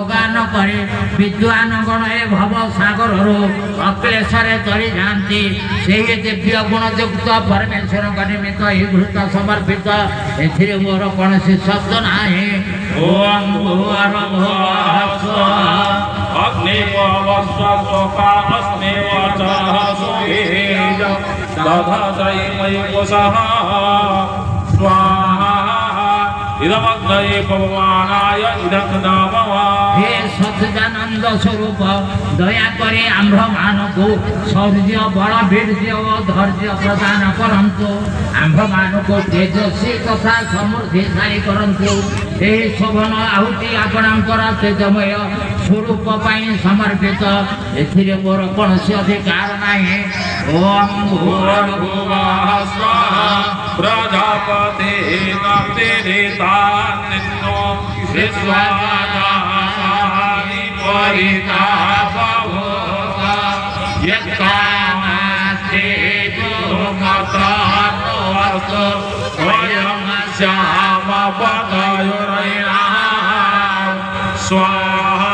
गान करे विद्वान गण ए भव सागर अक्लेशरे तरी जाती से दिव्य गुणयुक्त परमेश्वर निमित्त घृत समर्पित ए मोर कौन शब्द ना ओम हे सच्चिदानंद स्वरूप दया करे आम्भ मान को शौर्य बल वीर्य और धैर्य प्रदान करंतु आम्भ मान को तेजस्वी तथा समृद्धिशाली करंतु हे शोभन आहुति आपणकर तेजमय स्वरूप पाई समर्पित एथिरे मोर कौनसी अधिकार नाही ओम भूर्भुवः स्वाहा प्रजापते नमस्तेरितान्नो विश्वानि परितापभोगा यत्कामास्ते तुमत्रान्नोऽस्तु स्वयं श्यामपदयुरैनां स्वाहा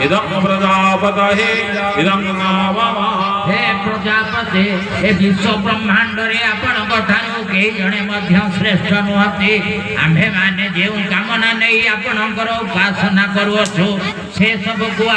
इदं प्रजापतये इदं नमः हे प्रजापति ए विश्व ब्रह्मांड रे आपण ठारू कई जणे मध्य श्रेष्ठ नुहति आम्भे माने जे कामना नहीं आपणकर उपासना करूछु से सब को